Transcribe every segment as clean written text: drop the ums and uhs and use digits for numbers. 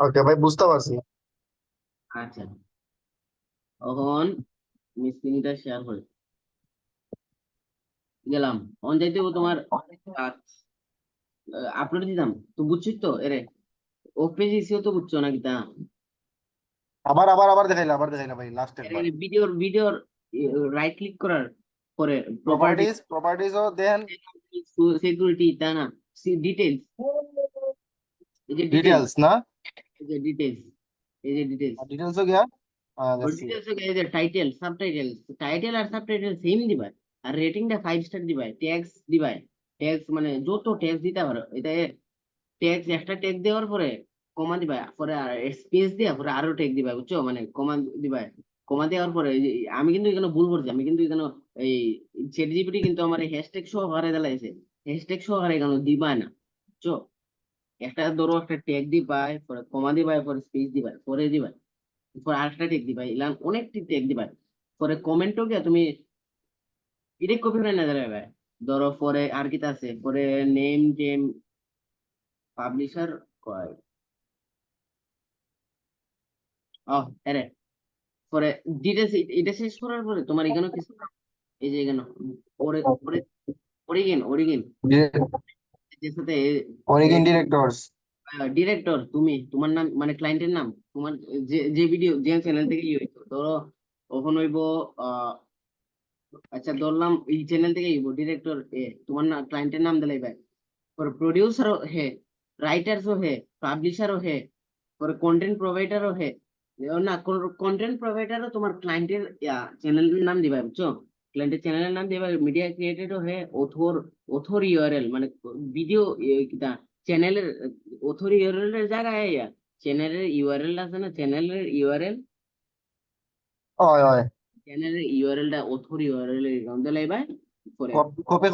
ওকে ভাই, বুঝতে পারছি। আচ্ছা, এখন আমি স্ক্রিনটা শেয়ার করে গেলাম। অন যাইতে তোমার আপলোড দিতাম তো, বুঝছিস তো এরে ও পেজ এসেও তো বুঝছো নাকি তা। আবার আবার আবার দেখাইলা ভাই, লাস্ট এর একবার। ভিডিওর রাইট ক্লিক করার পরে প্রপার্টি, প্রপার্টিজও দেন। সিকিউরিটি তা না, ডিটেলস, এই যে ডিটেলস, ডিটেলস না? এই যে ডিটেলস, এই যে ডিটেলস, ডিটেলসও গিয়া ওই দেখছি। ডিটেলস এই যে টাইটেল সাবটাইটেল, টাইটেল আর সাবটাইটেল সেম দিবা। আর রেটিংটা 5 স্টার দিবা, ট্যাগস দিবা। ট্যাগস মানে যত ট্যাগস দিতে পারো এটা, ট্যাগস একটা ট্যাগ দেওয়ার পরে কমা দিবা, পরে আর স্পেস দিয়া পরে আরো ট্যাগ দিবা, বুঝছো, মানে কমা দিবা। কমা দেওয়ার পরে এই যে আমি কিন্তু এখানে ভুল করছি, আমি কিন্তু এখানে এই চ্যাট জিপিটি কিন্তু আমার হ্যাশট্যাগ সহকারে দিলাইছে, হ্যাশট্যাগ সহকারে এখানে দিবা না, বুঝছো। একটা ধরো একটা ট্যাগ দিবা, পরে কমা দিবা, পরে স্পেস দিবা, পরে দিবা, পরে আরেকটা ট্যাগ দিবা, এলাম অনেকটি ট্যাগ দিবা। পরে কমেন্টও গিয়া তুমি ডিরেক্ট কপি করে না যাবে। ধরো পরে আর কি আছে, পরে নেম টেম পাবলিশার কয়, ও আরে পরে ডিটেলস, এটা শেষ করার পরে তোমার এখানে কিছু, এই যে এখানে পরে পরে অরিজিন অরিজিন এর সাথে অরিজিন ডিরেক্টরস। ডিরেক্টর, তুমি তোমার নাম মানে ক্লায়েন্টের নাম, তোমার যে যে ভিডিও যে চ্যানেল থেকে ইয়ে হইতো ধরো, কখন হইব আহ আচ্ছা ধরলাম এই চ্যানেল থেকে হইব ডিরেক্টর এ, তোমার না ক্লায়েন্টের নাম দিলাই ভাই, পরে প্রডিউসারও হে, রাইটার্সও হে, পাবলিশারও হে, পরে কন্টেন্ট প্রোভাইডারও হে। না, কন্টেন্ট প্রোভাইডারও তোমার ক্লায়েন্টের চ্যানেলের নাম দিবা, বুঝছো। ক্লায়েন্টের চ্যানেলের নাম দিবা, মিডিয়া ক্রিয়েটেডও হে, অথর, অথর ইউআরএল মানে ভিডিও কিটা চ্যানেলের অথর ইউআরএল এর জায়গায় চ্যানেলের ইউআরএল আছে না, চ্যানেলের ইউআরএল, হয় হয়। চ্যানেলের ইউআরএলটা অথর ইউআরএল এর গন্ধ লাইবা, পরে কপি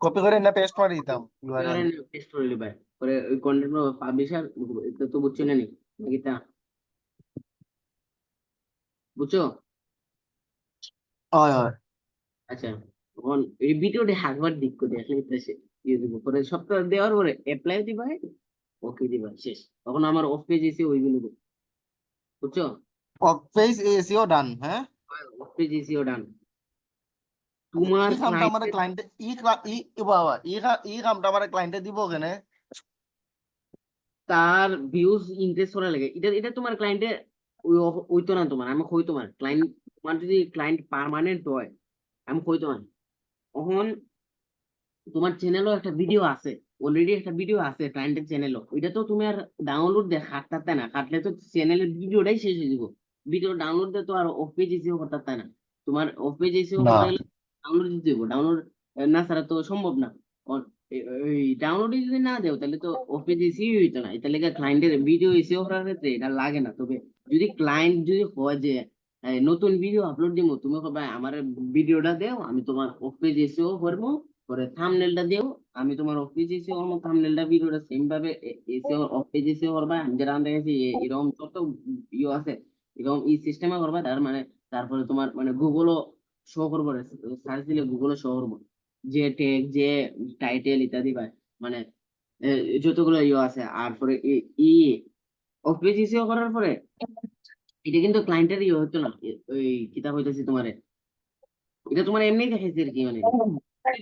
কপি করে না পেস্ট করে দিতাম ইউআরএল। পেস্ট করে লিবা, পরে ওই কন্টেন্ট পাবলিশার তো বুঝছো না নি নাকি তা, বুঝছো। হয় হয়। আচ্ছা, তখন এই ভিডিওটা একবার দিক করে আসলে সে দিয়ে দিব, পরে সপ্তাহ দেওয়ার পরে অ্যাপ্লাই দিবা, ওকে দিবা, শেষ। তখন আমার অফ পেজ এসে ওইগুলো দেবো, বুঝছো। পেজ এসিও ডান, হ্যাঁ। অফ পেজ এসেও ডান আচ্ছা, তোমার ই কামটা আমার ক্লায়েন্টের। ক্লায়েন্টে বাবা, ই কামটা আমার ক্লায়েন্টে দিব কেনে? তার ভিউজ ইনক্রিজ করা লাগে, এটা এটা তোমার ক্লায়েন্টে ওই তো না তোমার, আমি কই তোমার ক্লায়েন্ট, তোমার যদি ক্লায়েন্ট পার্মানেন্ট হয়, আমি কই তোমার এখন তোমার চ্যানেলও একটা ভিডিও আছে, অলরেডি একটা ভিডিও আছে ক্লায়েন্টের চ্যানেলও, ওইটা তো তুমি আর ডাউনলোড দিয়ে খাটতে না, খাটলে তো চ্যানেলের ভিডিওটাই শেষ হয়ে যাবো। ভিডিও ডাউনলোড দিয়ে তো আর অফ পেজ এসেও করতে না, তোমার অফ পেজ এসেও না। করতে গেলে ডাউনলোড দিতে হবে, ডাউনলোড না ছাড়া তো সম্ভব না। ওই ডাউনলোড যদি না দেও তাহলে তো অফ পেজ এসেই হইতো না, এটা লেগে ক্লায়েন্টের ভিডিও এসেও করার ক্ষেত্রে এটা লাগে না। তবে যদি ক্লায়েন্ট যদি হয় যে নতুন ভিডিও আপলোড দিব, তুমি কবে আমার ভিডিওটা দেও, আমি তোমার অফ পেজ এসেও করবো, পরে থাম্বনেলটা দিও, আমি তোমার অফ পেজ এসেও করবো, থাম্বনেলটা ভিডিওটা সেম ভাবে এসেও অফ পেজ এসেও করবা, আমি যেটা দেখেছি এরকম যত ইয়ে আছে এরকম ই সিস্টেমে করবা, তার মানে তারপরে তোমার মানে গুগলও শো করবো, সার্চ দিলে গুগলও শো করবো, যে ট্যাগ যে টাইটেল ইত্যাদি বা মানে এ, যতগুলো ইয়ে আছে। আর পরে ই অফ পেজ এসেও করার পরে এটা কিন্তু ক্লায়েন্টের ইয়ে হতো না, ওই কিতাব হইতেছে তোমার, এটা তোমার এমনি দেখাইছে আর কি, মানে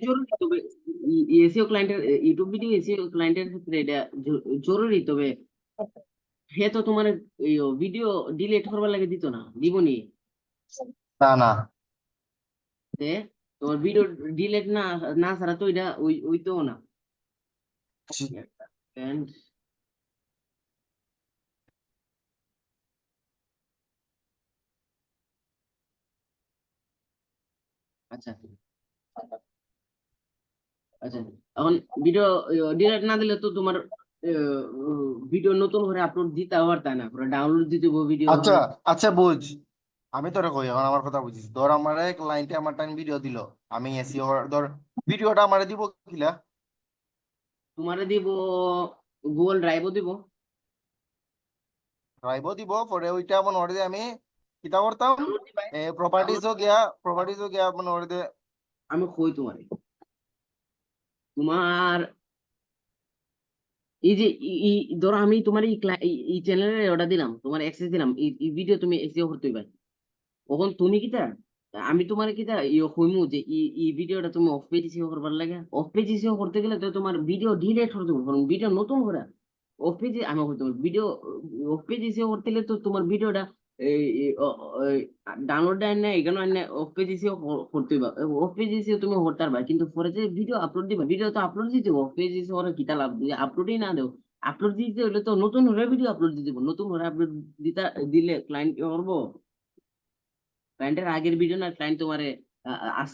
জরুরি। তবে এসিও ক্লায়েন্টের ইউটিউব ভিডিও এসিও ক্লায়েন্টের ক্ষেত্রে এটা জরুরি। তবে হে তো তোমার ভিডিও ডিলিট করবার লাগে দিত না, দিবনি না না। তে, তোমার ভিডিও ডিলিট না না ছাড়া তো এটা ওই ওইতো না। And আচ্ছা আচ্ছা, এখন ভিডিও ডিলিট না দিলে তো তোমার ভিডিও নতুন করে আপলোড দিতে আবার তাই না, পুরো ডাউনলোড দিতে হবে ভিডিও আচ্ছা তখন। আচ্ছা, বুঝ। আমি তোরা কই এখন আমার কথা বুঝিস, ধর আমার এক ক্লায়েন্টে আমার টাইম ভিডিও দিল, আমি এসিও ধর ভিডিওটা আমারে দিব কিলা? তোমারে দিব গুগল ড্রাইভও দিব। ড্রাইভও দিব, পরে ওইটা মনে করে আমি কিতা করতাম, ডাউনলোড দিবাই, ডাউনলোড প্রপার্টিজও গিয়া মনে করে আমি কই তোমারে, তোমার এই যে ধরো আমি তোমার এই চ্যানেলের অর্ডার দিলাম, তোমার অ্যাক্সেস দিলাম, এই ভিডিও তুমি এসিও করতে পারবে। তখন তুমি কিতা, আমি তোমার কিতা হইমু যে এই ভিডিওটা তুমি অফ পেজ এসিও করবার লাগে। অফ পেজ এসিও করতে গেলে তো তোমার ভিডিও ডিলিট করতে হবে, কারণ ভিডিও নতুন করে অফ পেজে আমি করতে পারবো ভিডিও। অফ পেজ এসিও করতে গেলে তো তোমার ভিডিওটা ডাউনলোড দেয় না, এখানে আনে অফ পেজ এসিও করতে পারবে। অফ পেজ এসিও তুমি করতে পারবা, কিন্তু পরে যে ভিডিও আপলোড দিবা, ভিডিও তো আপলোড দিতে অফ পেজ এসে ওরা কিতা লাভ, আপলোডই না দেও। আপলোড দিতে হলে তো নতুন হলে ভিডিও আপলোড দিতে হবে। নতুন হলে আপলোড দিতে দিলে ক্লায়েন্ট কি করবো, ক্লায়েন্টের আগের ভিডিও না, ক্লায়েন্ট তোমারে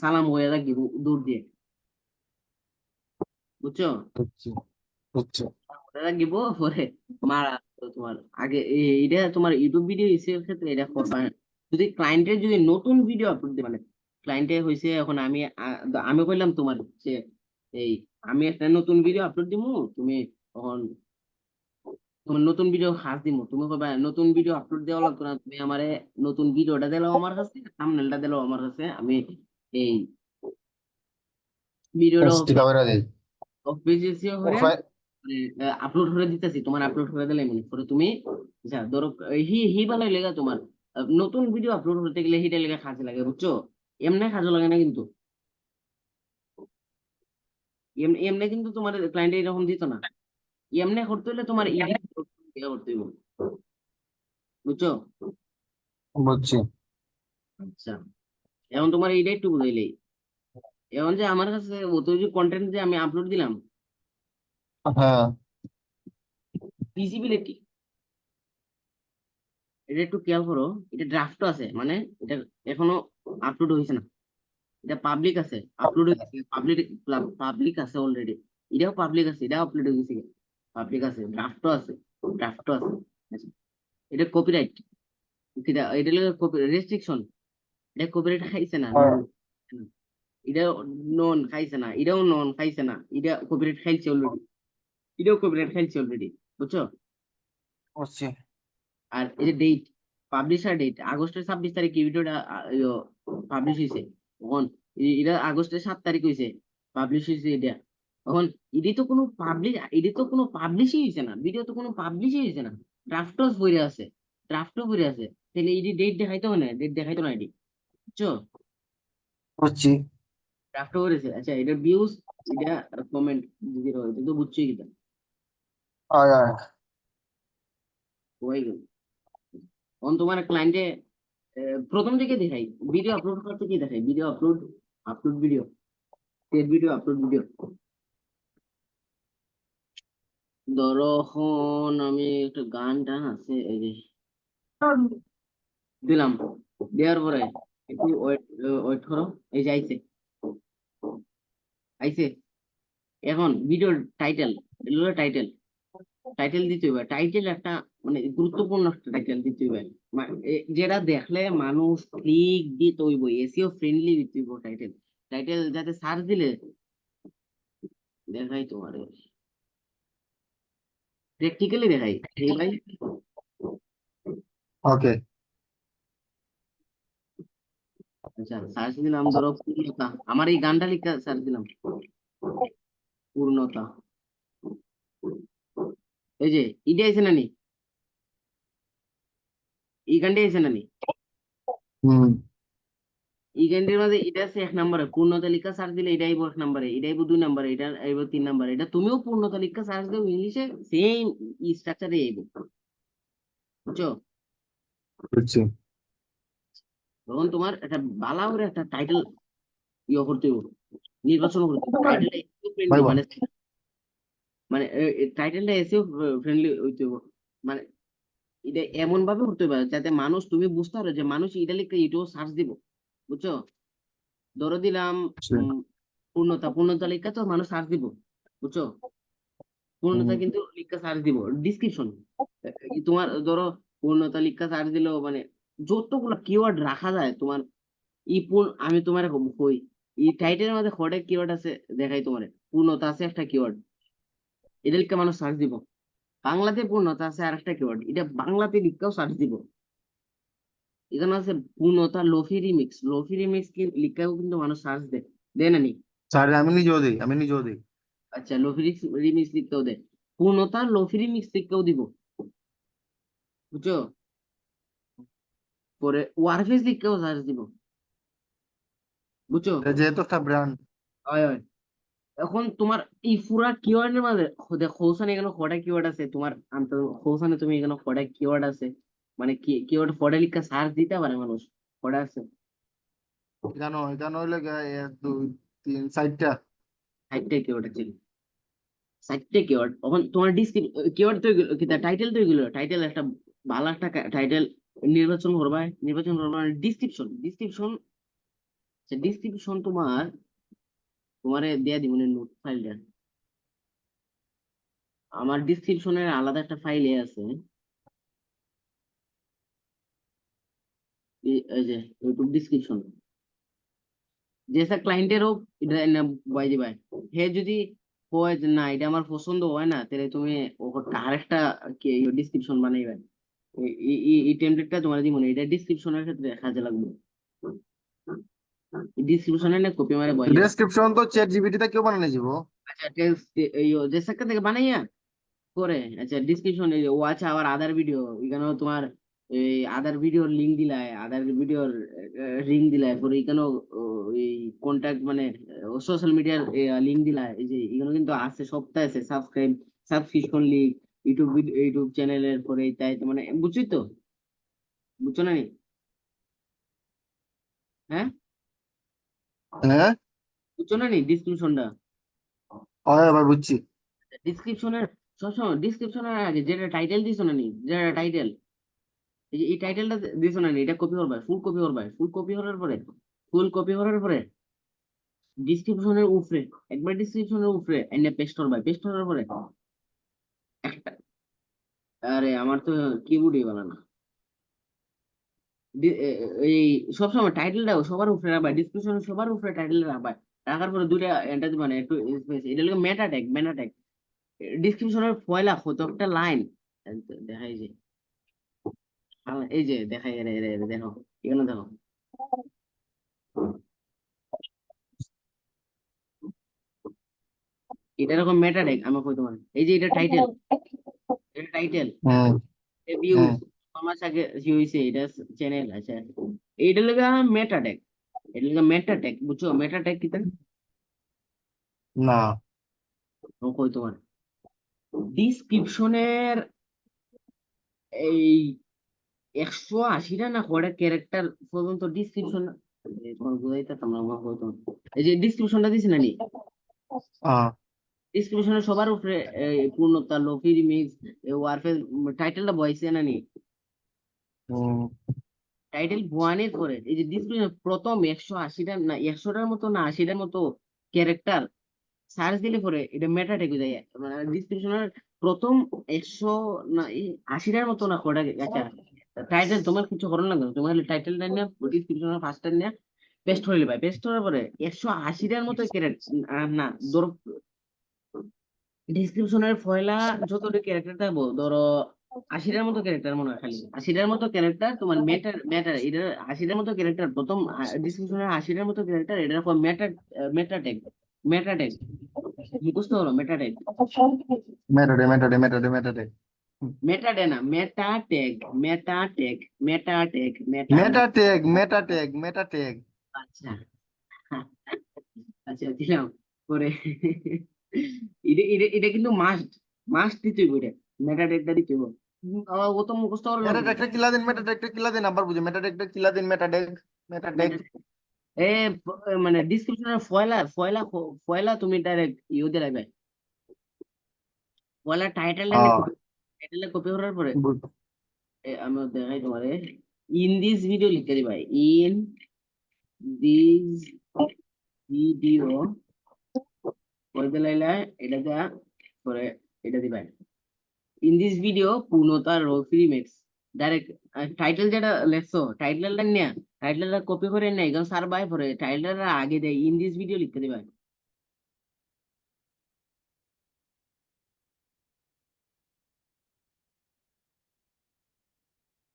সালাম হয়ে থাকি দূর দিয়ে, বুঝছো? বুঝছি বুঝছি। হয়ে থাকিব পরে মারা তো তোমার আগে এটা তোমার ইউটিউব ভিডিও এর ক্ষেত্রে এটা করবা না। যদি ক্লায়েন্টের যদি নতুন ভিডিও আপলোড দিই, মানে ক্লায়েন্টে হয়েছে এখন আমি কইলাম তোমার যে এই আমি একটা নতুন ভিডিও আপলোড দিমু, তুমি তখন তোমার নতুন ভিডিও খাস দিমু, তুমি কইবা নতুন ভিডিও আপলোড দেওয়া লাগতো না, তুমি আমারে নতুন ভিডিওটা দিলাও আমার কাছে, থাম্বনেলটা দিলাও আমার কাছে, আমি এই ভিডিওটা পোস্ট করে দেই। অফিসিও করে প্রোফাইল। আপলোড করে দিতেছি, তোমার আপলোড করে দিলে মনে করে তুমি যা ধরো হি ভালোই লেগা তোমার নতুন ভিডিও আপলোড করতে গেলে হিটা লেগে কাজে লাগে, বুঝছো? এমনি কাজে লাগে না কিন্তু, এমনি কিন্তু তোমার ক্লায়েন্ট এরকম দিত না। এমনি করতে হলে তোমার এডিট করতে হবে, বুঝছো? বুঝছি। আচ্ছা, এখন তোমার এইটা একটু বুঝাইলেই, এখন যে আমার কাছে অত যে কন্টেন্ট যে আমি আপলোড দিলাম, হ্যাঁ। ভিজিবিলিটি এটা একটু খেয়াল করো। এটা ড্রাফট আছে, মানে এটা এখনো আপলোড হয়েছে না, এটা পাবলিক আছে, আপলোড হয়ে গেছে, পাবলিক পাবলিক আছে অলরেডি, এটাও পাবলিক আছে, এটাও আপলোড হয়ে গেছে, পাবলিক আছে, ড্রাফটও আছে, ড্রাফটও আছে। আচ্ছা, এটা কপিরাইট, এটা রেস্ট্রিকশন, এটা কপিরাইট খাইছে না, আর নন, এটাও নন খাইছে না, এটাও নন খাইছে না, এটা কপিরাইট খাইছে অলরেডি, এটাও কপিরাইট খাইছে অলরেডি, বুঝছো? বুঝছি। আর এই যে ডেট, পাবলিশার ডেট আগস্টের 26 তারিখ এই ভিডিওটা পাবলিশ হয়েছে, তখন এটা আগস্টের 7 তারিখ হয়েছে পাবলিশ হয়েছে এটা। তখন এটি তো কোনো পাবলিশই হয়েছে না, ভিডিও তো কোনো পাবলিশই হয়েছে না, ড্রাফটও পড়ে আছে, ড্রাফটও পড়ে আছে, তাহলে এটি ডেট দেখাইতো না, ডেট দেখাইতো না এটি, বুঝছো? বুঝছি। ড্রাফটও করেছে। আচ্ছা, এটা ভিউজ, এটা কমেন্ট দিদি এটা তো বুঝছোই কিনা আয় আয়। হয়ে গেল। তখন তোমার ক্লায়েন্টে প্রথম থেকে দেখাই, ভিডিও আপলোড করতে কি দেখাই, ভিডিও আপলোড, আপলোড ভিডিও, টের ভিডিও, আপলোড ভিডিও। ধরো এখন আমি একটা গান টান আছে এই যে দিলাম, দেওয়ার পরে একটু ওয়েট ওয়েট করো, এই যে আইছে, আইছে। এখন ভিডিওর টাইটেল, এগুলো টাইটেল, টাইটেল দিতে হবে, টাইটেল একটা মানে গুরুত্বপূর্ণ একটা টাইটেল দিতে হবে, যেটা দেখলে মানুষ ক্লিক দিতে হইব, এসিও ফ্রেন্ডলি দিতে হইব টাইটেল, টাইটেল যাতে সার্চ দিলে দেখাই তোমার, প্র্যাকটিক্যালি দেখাই এই ভাই। ওকে। আচ্ছা, সার্চ দিলাম ধরো পূর্ণতা, আমার এই গানটা লিখে সার্চ দিলাম পূর্ণতা, এই যে ইডে আইছে নানি, এই গানটা আইছে নানি, হুম। এই গানটির মাঝে এটা আছে 1 নম্বরে, পূর্ণতা লিখা সার্চ দিলে এটাই 1 নম্বরে, এটাই 2 নম্বরে, এটা আইব 3 নম্বরে, এটা তুমিও পূর্ণতা লিখা সার্চ দাও ইংলিশে, সেম স্ট্রাকচারে আইব, বুঝছো? বুঝছি। তখন তোমার একটা বালা করে একটা টাইটেল করতে হবে, নির্বাচন করতে হবে, টাইটেলটা ভাই ফ্রেন্ডলি, বল। মানে মানে টাইটেলটা এসেও ফ্রেন্ডলি হইতে হবে, মানে এটা এমন ভাবে করতে হবে যাতে মানুষ, তুমি বুঝতে পারো যে মানুষ এটা লিখে এটাও সার্চ দিব, বুঝছো? ধরো দিলাম বুঝছি। পূর্ণতা, পূর্ণতা লিখে তো মানুষ সার্চ দিব, বুঝছো? পূর্ণতা হুম। কিন্তু লিখে সার্চ দিব, ডিসক্রিপশন তোমার ধরো পূর্ণতা লিখে সার্চ দিলেও মানে যতগুলো কিওয়ার্ড রাখা যায় তোমার, আমি তোমার কই এই টাইটেলের মধ্যে কয়টা কিওয়ার্ড আছে দেখাই তোমার, পূর্ণতা আছে একটা কিওয়ার্ড, এটা লিখে মানুষ সার্চ দিব, বাংলাতে পূর্ণতা আছে আর একটা কিওয়ার্ড, এটা বাংলাতে লিখেও সার্চ দিব। এখানে আছে পূর্ণতা লোফি রিমিক্স, লোফি রিমিক্স কি লিখেও কিন্তু মানুষ সার্চ দেয়, দেয় না নি? স্যার আমি নিজেও দিই, আমি নিজেও দিই। আচ্ছা, লোফি রিমিক্স লিখতেও দেয়। পূর্ণতা লোফি রিমিক্স থেকেও দিব, বুঝছো? পরে ওয়ারফেস থেকেও সার্চ দিব, বুঝছো? যেহেতু একটা ব্র্যান্ড। হয় হয়। এখন তোমার এই পুরা কিওয়ার্ডের মাঝে খোসানে এখানে কয়টা কিওয়ার্ড আছে তোমার আন্ত খোসানে তুমি এখানে কয়টা কিওয়ার্ড আছে, মানে কি কিওয়ার্ড ফডে লিখে সার্চ দিতে পারে মানুষ, কয়টা আছে? এখানে এখানে হইলে এক দুই তিন চারটা। 60টা কিওয়ার্ড আছে, 60টা কিওয়ার্ড। এখন তোমার কিওয়ার্ড তো টাইটেল তো এগুলো, টাইটেল একটা ভালো একটা টাইটেল নির্বাচন করবা, নির্বাচন করবা। ডিসক্রিপশন, ডিসক্রিপশন তোমার দেয়া দিব নোট ফাইলটা। আমার ডিসক্রিপশনের আলাদা একটা ফাইলে আছে, এই যে ইউটিউব ডিসক্রিপশন, যে ক্লায়েন্টের হোক এটা না বয় দিবা। হে যদি হয় যে না এটা আমার পছন্দ হয় না, তাহলে তুমি আরেকটা ডিসক্রিপশন বানাইবা। এই টেমপ্লেটটা তোমার দিব না, এটা ডিসক্রিপশনের ক্ষেত্রে কাজে লাগবে। ডিসক্রিপশনে না কপি মারে বয় দিবা। ডেসক্রিপশন তো চ্যাট জিপিটিতে কেউ বানানো যাব। আচ্ছা টেক্সট যে সাক্কা থেকে বানাইয়া করে, আচ্ছা description watch hour other video, এখানেও তোমার এই আদার ভিডিওর লিংক দিলাই, আদার ভিডিওর লিংক দিলাই, পরে এখানেও এই কন্টাক্ট মানে সোশ্যাল মিডিয়ার লিংক দিলাই। এই যে এখানে কিন্তু আছে, সপ্তাহে আছে সাবস্ক্রিপশন লিংক, ইউটিউব চ্যানেলের পরে তাই তো, মানে বুঝছি তো, বুঝছো না নি? হ্যাঁ, হ্যাঁ, বুঝছো না নি ডিসক্রিপশনটা? হয় এবার বুঝছি। ডিসক্রিপশনের সবসময় ডিসক্রিপশনের আগে যেটা টাইটেল দিছো না নি, যেটা টাইটেল, এই টাইটেলটা দিছো না নি, এটা কপি করবা, ফুল কপি করার পরে ডিসক্রিপশনের উপরে, একবার ডিসক্রিপশনের উপরে এনে পেস্ট করবা, পেস্ট করার পরে একটা, আরে আমার তো কিবোর্ডই বানানো। এই সবসময় টাইটেলটা সবার উপরে রাখবা, ডিসক্রিপশনের সবার উপরে টাইটেল রাখবা, রাখার পরে দুইটা এন্টার দিবা না, একটু স্পেস, এটা হলো মেটা ট্যাগ। ডিসক্রিপশনের পয়লা কত একটা লাইন দেখাই যে, এই যে দেখাই, দেখো এখানে দেখো, এটা এরকম মেটা ট্যাগ আমার কই তোমার, এই যে এটা টাইটেল, এটা টাইটেল হুম ভিউজ হুম। 6 মাস আগে কি হয়েছে, এটা চ্যানেল আছে, এইটা লাগা মেটা ট্যাগ, এটা লাগা মেটা ট্যাগ, বুঝছো মেটা ট্যাগ কি তা? না। ও কই তোমার ডিসক্রিপশনের এই 180টা না কয়টা ক্যারেক্টার পর্যন্ত ডিসক্রিপশন, তোমার বুঝাইতে তোমরা আমার কই তোমার, এই যে ডিসক্রিপশনটা দিছি না নি, আহ ডিসক্রিপশনের সবার উপরে পূর্ণতা লোফি রিমিক্স ওয়ারফেস টাইটেলটা বয়সে না নি, হুম। টাইটেল ওয়ানের পরে এই যে ডিসক্রিপশন প্রথম 180টা না 100টার মতো না 80টার মতো ক্যারেক্টার সার্চ দিলে পরে এটা মেটা ট্যাগ হয়ে যায়, মানে ডিসক্রিপশনের প্রথম 100 না 80টার মতো না কটা, আচ্ছা টাইটেল তোমার কিছু করো না কেন, তোমার টাইটেলটা নিয়ে ডিসক্রিপশনের ফার্স্টটা নিয়ে পেস্ট হয়ে যাবে, পেস্ট করার পরে 180টার মতো ক্যারেক্টার না ধরো, ডিসক্রিপশনের পয়লা যতটা ক্যারেক্টার থাকবো ধরো 80টার মতো ক্যারেক্টার মনে হয়, খালি 80টার মতো ক্যারেক্টার তোমার মেটার এটা 80টার মতো ক্যারেক্টার প্রথম ডিসক্রিপশনের 80টার মতো ক্যারেক্টার, এটা রকম মেটা ট্যাগ মুখস্থ হলো মেটা ট্যাগ, মেটাডে। মেটা মেটা ট্যাগ। আচ্ছা আচ্ছা দিলাম পরে এটা কিন্তু মাস্ট মাস্ট দিতে হইব, এটা মেটা ট্যাগটা দিতে হইব। আমার ও তো মুখস্থ হলো না, মেটা ট্যাগটা কিলা দিন আবার বুঝি, মেটা ট্যাগটা কিলা দিন, মেটা ট্যাগ। এ মানে ডিসক্রিপশনের ফয়লা তুমি ডাইরেক্ট দিয়ে রাখবে, ফয়লা আহ টাইটেলটা কপি করার পরে বুঝ- আমি দেখাই তোমারে, ইন দিস ভিডিও লিখতে দিবা, ইন দিস ভিডিও করে দিলাইলা, এটা দেয়া পরে এটা দিবা, ইন দিস ভিডিও পূর্ণতা রফি ম্যাক্স, ডাইরেক্ট টাইটেল যেটা লেখছো টাইটেলটা নিয়ে টাইটেলটা কপি করে নেই এখানে সার বাই পরে টাইটেলটা আগে দেয় ইন দিস ভিডিও লিখতে দিবা।